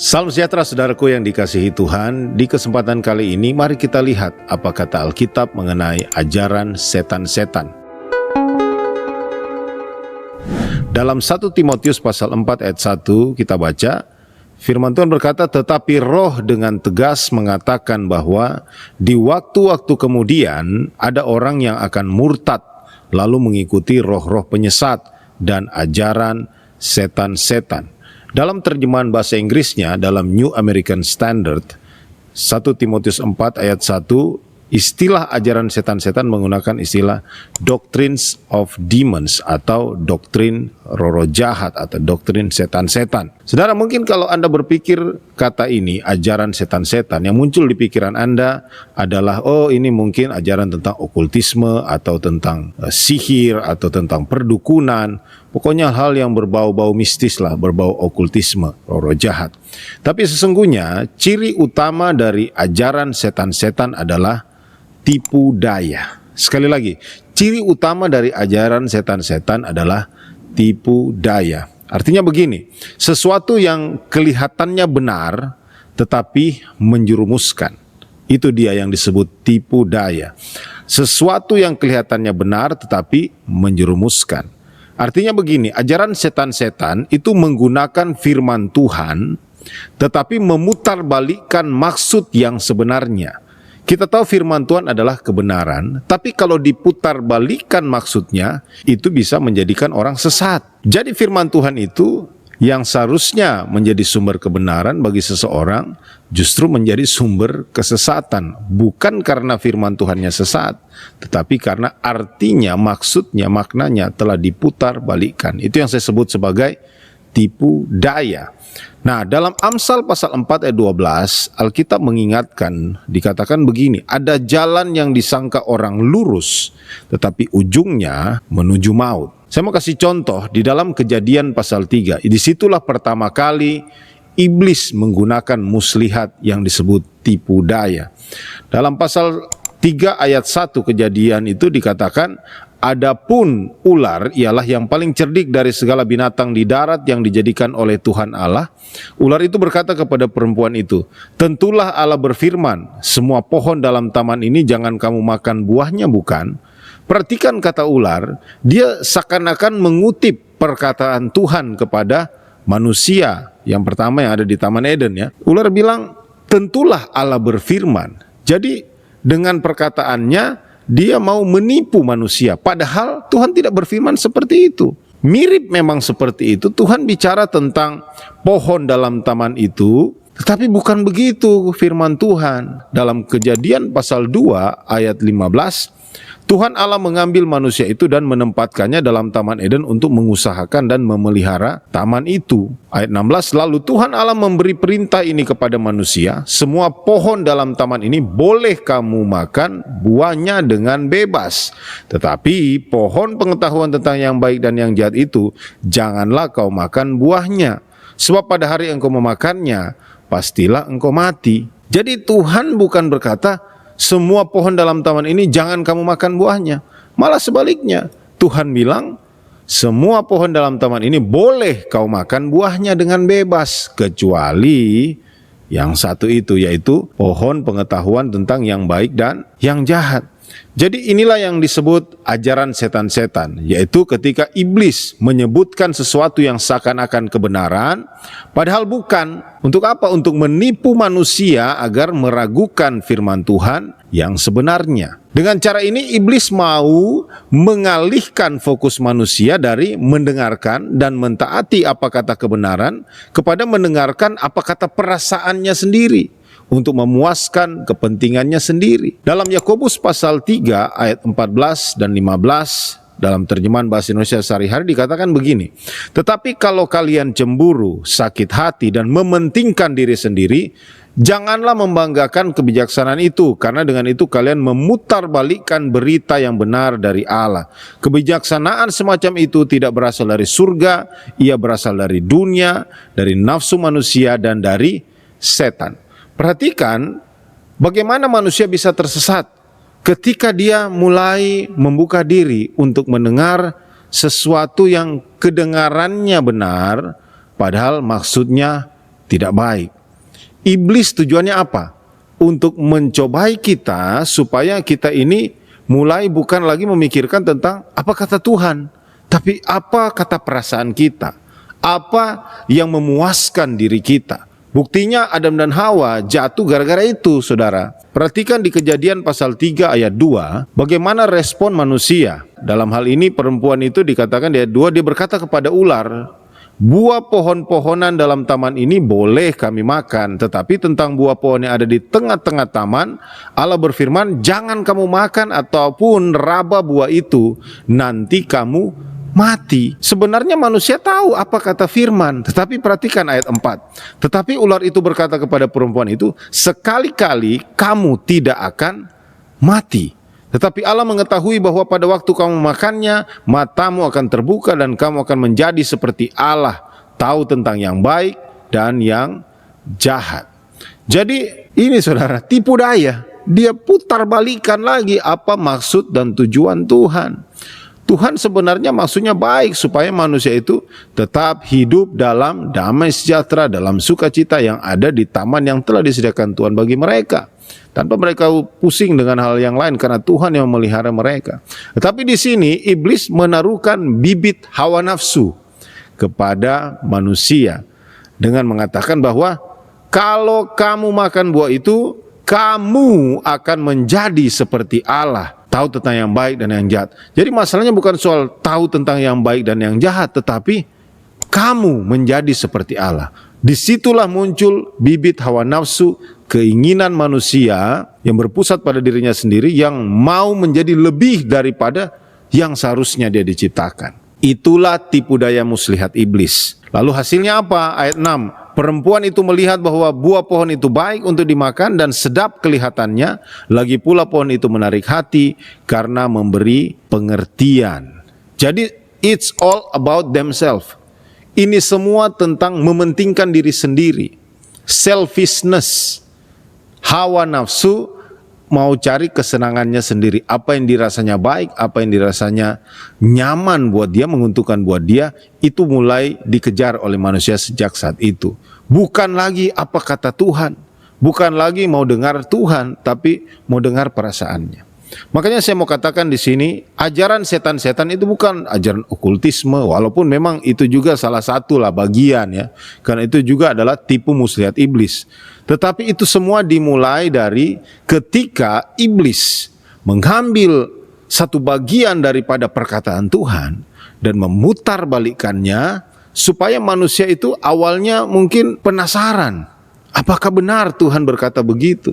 Salam sejahtera saudaraku yang dikasihi Tuhan. Di kesempatan kali ini mari kita lihat apa kata Alkitab mengenai ajaran setan-setan. Dalam 1 Timotius pasal 4 ayat 1 kita baca, firman Tuhan berkata, tetapi roh dengan tegas mengatakan bahwa di waktu-waktu kemudian ada orang yang akan murtad lalu mengikuti roh-roh penyesat dan ajaran setan-setan. Dalam terjemahan bahasa Inggrisnya, dalam New American Standard, 1 Timotius 4 ayat 1, istilah ajaran setan-setan menggunakan istilah doctrines of demons atau doktrin roh-roh jahat atau doktrin setan-setan. Saudara, mungkin kalau Anda berpikir kata ini ajaran setan-setan, yang muncul di pikiran Anda adalah ini mungkin ajaran tentang okultisme atau tentang sihir atau tentang perdukunan. Pokoknya hal yang berbau-bau mistis lah, berbau okultisme, roh-roh jahat. Tapi sesungguhnya ciri utama dari ajaran setan-setan adalah tipu daya. Sekali lagi, ciri utama dari ajaran setan-setan adalah tipu daya. Artinya begini, sesuatu yang kelihatannya benar tetapi menjerumuskan. Itu dia yang disebut tipu daya. Sesuatu yang kelihatannya benar tetapi menjerumuskan. Artinya begini, ajaran setan-setan itu menggunakan firman Tuhan tetapi memutarbalikkan maksud yang sebenarnya. Kita tahu firman Tuhan adalah kebenaran, tapi kalau diputarbalikkan maksudnya, itu bisa menjadikan orang sesat. Jadi firman Tuhan itu yang seharusnya menjadi sumber kebenaran bagi seseorang, justru menjadi sumber kesesatan. Bukan karena firman Tuhannya sesat, tetapi karena artinya, maksudnya, maknanya telah diputarbalikkan. Itu yang saya sebut sebagai tipu daya. Nah, dalam Amsal pasal 4 ayat 12, Alkitab mengingatkan, dikatakan begini, ada jalan yang disangka orang lurus, tetapi ujungnya menuju maut. Saya mau kasih contoh di dalam Kejadian pasal 3. Disitulah pertama kali iblis menggunakan muslihat yang disebut tipu daya. Dalam pasal 3 ayat 1 Kejadian itu dikatakan, adapun ular ialah yang paling cerdik dari segala binatang di darat yang dijadikan oleh Tuhan Allah. Ular itu berkata kepada perempuan itu, tentulah Allah berfirman, semua pohon dalam taman ini jangan kamu makan buahnya, bukan? Perhatikan kata ular, dia seakan-akan mengutip perkataan Tuhan kepada manusia yang pertama yang ada di Taman Eden ya. Ular bilang, tentulah Allah berfirman. Jadi dengan perkataannya dia mau menipu manusia, padahal Tuhan tidak berfirman seperti itu. Mirip memang seperti itu, Tuhan bicara tentang pohon dalam taman itu, tetapi bukan begitu firman Tuhan. Dalam Kejadian pasal 2 ayat 15, Tuhan Allah mengambil manusia itu dan menempatkannya dalam Taman Eden untuk mengusahakan dan memelihara taman itu. Ayat 16, lalu Tuhan Allah memberi perintah ini kepada manusia, semua pohon dalam taman ini boleh kamu makan buahnya dengan bebas. Tetapi pohon pengetahuan tentang yang baik dan yang jahat itu, janganlah kau makan buahnya. Sebab pada hari engkau memakannya, pastilah engkau mati. Jadi Tuhan bukan berkata, semua pohon dalam taman ini jangan kamu makan buahnya. Malah sebaliknya, Tuhan bilang, semua pohon dalam taman ini boleh kau makan buahnya dengan bebas, kecuali yang satu itu, yaitu pohon pengetahuan tentang yang baik dan yang jahat. Jadi inilah yang disebut ajaran setan-setan, yaitu ketika iblis menyebutkan sesuatu yang seakan-akan kebenaran, padahal bukan. Untuk apa? Untuk menipu manusia agar meragukan firman Tuhan yang sebenarnya. Dengan cara ini iblis mau mengalihkan fokus manusia dari mendengarkan dan mentaati apa kata kebenaran kepada mendengarkan apa kata perasaannya sendiri, untuk memuaskan kepentingannya sendiri. Dalam Yakobus pasal 3 ayat 14 dan 15 dalam terjemahan bahasa Indonesia sehari-hari dikatakan begini, tetapi kalau kalian cemburu, sakit hati dan mementingkan diri sendiri, janganlah membanggakan kebijaksanaan itu, karena dengan itu kalian memutarbalikkan berita yang benar dari Allah. Kebijaksanaan semacam itu tidak berasal dari surga, ia berasal dari dunia, dari nafsu manusia dan dari setan. Perhatikan bagaimana manusia bisa tersesat ketika dia mulai membuka diri untuk mendengar sesuatu yang kedengarannya benar, padahal maksudnya tidak baik. Iblis tujuannya apa? Untuk mencobai kita supaya kita ini mulai bukan lagi memikirkan tentang apa kata Tuhan, tapi apa kata perasaan kita, apa yang memuaskan diri kita. Buktinya Adam dan Hawa jatuh gara-gara itu, saudara. Perhatikan di Kejadian pasal 3 ayat 2, bagaimana respon manusia. Dalam hal ini perempuan itu dikatakan di ayat 2, dia berkata kepada ular, buah pohon-pohonan dalam taman ini boleh kami makan, tetapi tentang buah pohon yang ada di tengah-tengah taman, Allah berfirman, jangan kamu makan ataupun raba buah itu, nanti kamu mati. Sebenarnya manusia tahu apa kata firman, tetapi perhatikan ayat 4. Tetapi ular itu berkata kepada perempuan itu, sekali-kali kamu tidak akan mati. Tetapi Allah mengetahui bahwa pada waktu kamu makannya, matamu akan terbuka dan kamu akan menjadi seperti Allah, tahu tentang yang baik dan yang jahat. Jadi ini saudara, tipu daya. Dia putar balikan lagi apa maksud dan tujuan Tuhan. Tuhan sebenarnya maksudnya baik supaya manusia itu tetap hidup dalam damai sejahtera, dalam sukacita yang ada di taman yang telah disediakan Tuhan bagi mereka. Tanpa mereka pusing dengan hal yang lain karena Tuhan yang memelihara mereka. Tetapi di sini iblis menaruhkan bibit hawa nafsu kepada manusia dengan mengatakan bahwa kalau kamu makan buah itu, kamu akan menjadi seperti Allah, tahu tentang yang baik dan yang jahat. Jadi masalahnya bukan soal tahu tentang yang baik dan yang jahat, tetapi kamu menjadi seperti Allah. Disitulah muncul bibit hawa nafsu, keinginan manusia yang berpusat pada dirinya sendiri, yang mau menjadi lebih daripada yang seharusnya dia diciptakan. Itulah tipu daya muslihat iblis. Lalu hasilnya apa? Ayat 6. Perempuan itu melihat bahwa buah pohon itu baik untuk dimakan dan sedap kelihatannya, lagi pula pohon itu menarik hati karena memberi pengertian. Jadi it's all about themselves. Ini semua tentang mementingkan diri sendiri. Selfishness. Hawa nafsu, mau cari kesenangannya sendiri. Apa yang dirasanya baik, apa yang dirasanya nyaman buat dia, menguntungkan buat dia, itu mulai dikejar oleh manusia sejak saat itu. Bukan lagi apa kata Tuhan, bukan lagi mau dengar Tuhan, tapi mau dengar perasaannya. Makanya saya mau katakan di sini, ajaran setan-setan itu bukan ajaran okultisme, walaupun memang itu juga salah satu lah bagian ya, karena itu juga adalah tipu muslihat iblis. Tetapi itu semua dimulai dari ketika iblis mengambil satu bagian daripada perkataan Tuhan dan memutarbalikkannya supaya manusia itu awalnya mungkin penasaran, apakah benar Tuhan berkata begitu.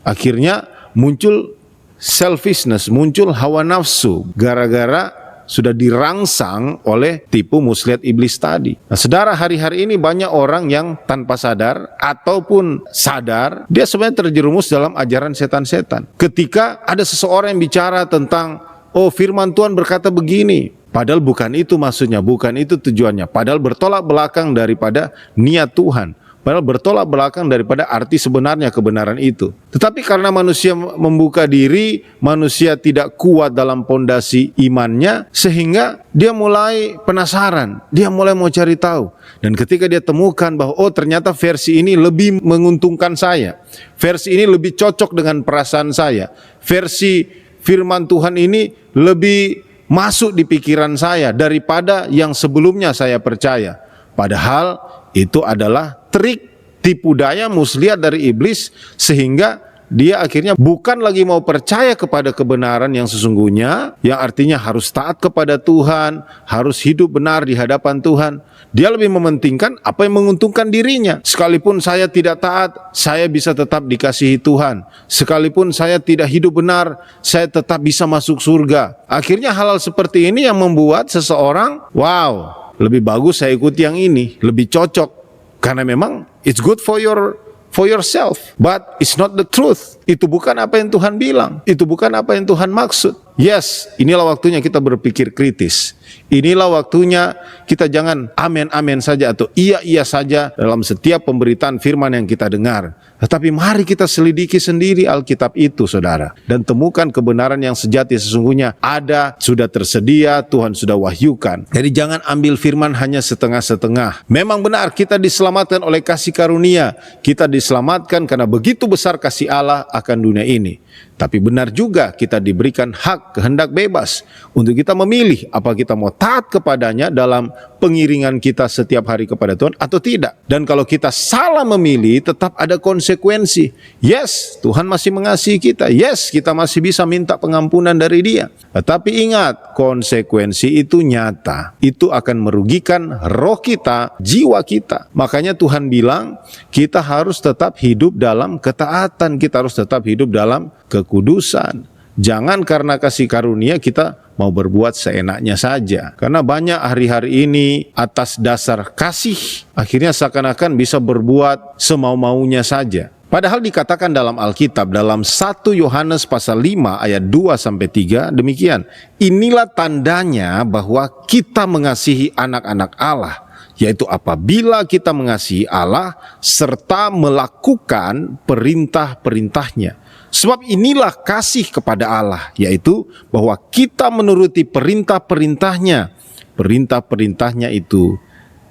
Akhirnya muncul selfishness, muncul hawa nafsu gara-gara sudah dirangsang oleh tipu muslihat iblis tadi. Nah, saudara, hari-hari ini banyak orang yang tanpa sadar ataupun sadar, dia sebenarnya terjerumus dalam ajaran setan-setan. Ketika ada seseorang yang bicara tentang, oh firman Tuhan berkata begini, padahal bukan itu maksudnya, bukan itu tujuannya, padahal bertolak belakang daripada niat Tuhan. Padahal bertolak belakang daripada arti sebenarnya kebenaran itu. Tetapi karena manusia membuka diri, manusia tidak kuat dalam pondasi imannya, sehingga dia mulai penasaran, dia mulai mau cari tahu. Dan ketika dia temukan bahwa oh ternyata versi ini lebih menguntungkan saya, versi ini lebih cocok dengan perasaan saya, versi firman Tuhan ini lebih masuk di pikiran saya daripada yang sebelumnya saya percaya. Padahal itu adalah trik tipu daya muslihat dari iblis, sehingga dia akhirnya bukan lagi mau percaya kepada kebenaran yang sesungguhnya, yang artinya harus taat kepada Tuhan, harus hidup benar di hadapan Tuhan. Dia lebih mementingkan apa yang menguntungkan dirinya. Sekalipun saya tidak taat, saya bisa tetap dikasihi Tuhan. Sekalipun saya tidak hidup benar, saya tetap bisa masuk surga. Akhirnya hal-hal seperti ini yang membuat seseorang, wow, lebih bagus saya ikuti yang ini, lebih cocok. Karena memang it's good for yourself, but it's not the truth. Itu bukan apa yang Tuhan bilang, itu bukan apa yang Tuhan maksud. Yes, inilah waktunya kita berpikir kritis. Inilah waktunya kita jangan amen-amen saja atau iya-iya saja dalam setiap pemberitaan firman yang kita dengar. Tetapi mari kita selidiki sendiri Alkitab itu, saudara, dan temukan kebenaran yang sejati sesungguhnya ada, sudah tersedia, Tuhan sudah wahyukan. Jadi jangan ambil firman hanya setengah-setengah. Memang benar kita diselamatkan oleh kasih karunia, kita diselamatkan karena begitu besar kasih Allah akan dunia ini. Tapi benar juga kita diberikan hak kehendak bebas untuk kita memilih apa kita mau taat kepadanya dalam pengiringan kita setiap hari kepada Tuhan atau tidak. Dan kalau kita salah memilih, tetap ada konsekuensi. Yes, Tuhan masih mengasihi kita. Yes, kita masih bisa minta pengampunan dari Dia. Tetapi ingat, konsekuensi itu nyata. Itu akan merugikan roh kita, jiwa kita. Makanya Tuhan bilang, kita harus tetap hidup dalam ketaatan. Kita harus tetap hidup dalam kekudusan. Jangan karena kasih karunia kita mau berbuat seenaknya saja. Karena banyak hari-hari ini atas dasar kasih, akhirnya seakan-akan bisa berbuat semau-maunya saja. Padahal dikatakan dalam Alkitab, dalam 1 Yohanes pasal 5 ayat 2-3, demikian. Inilah tandanya bahwa kita mengasihi anak-anak Allah, yaitu apabila kita mengasihi Allah serta melakukan perintah-perintahnya. Sebab inilah kasih kepada Allah, yaitu bahwa kita menuruti perintah-perintahnya. Perintah-perintahnya itu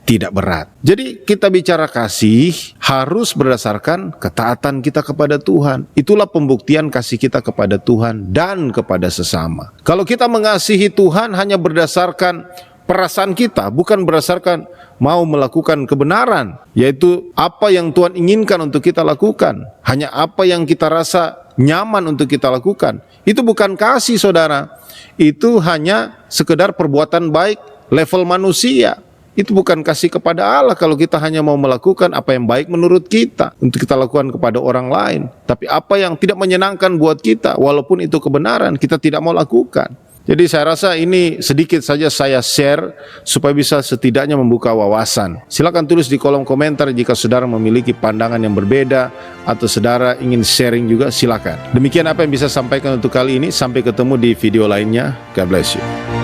tidak berat. Jadi kita bicara kasih harus berdasarkan ketaatan kita kepada Tuhan. Itulah pembuktian kasih kita kepada Tuhan dan kepada sesama. Kalau kita mengasihi Tuhan hanya berdasarkan perasaan kita, bukan berdasarkan mau melakukan kebenaran, yaitu apa yang Tuhan inginkan untuk kita lakukan, hanya apa yang kita rasa nyaman untuk kita lakukan, itu bukan kasih, saudara. Itu hanya sekedar perbuatan baik level manusia. Itu bukan kasih kepada Allah kalau kita hanya mau melakukan apa yang baik menurut kita untuk kita lakukan kepada orang lain. Tapi apa yang tidak menyenangkan buat kita, walaupun itu kebenaran, kita tidak mau lakukan. Jadi saya rasa ini sedikit saja saya share supaya bisa setidaknya membuka wawasan. Silakan tulis di kolom komentar jika saudara memiliki pandangan yang berbeda atau saudara ingin sharing juga, silakan. Demikian apa yang bisa sampaikan untuk kali ini. Sampai ketemu di video lainnya. God bless you.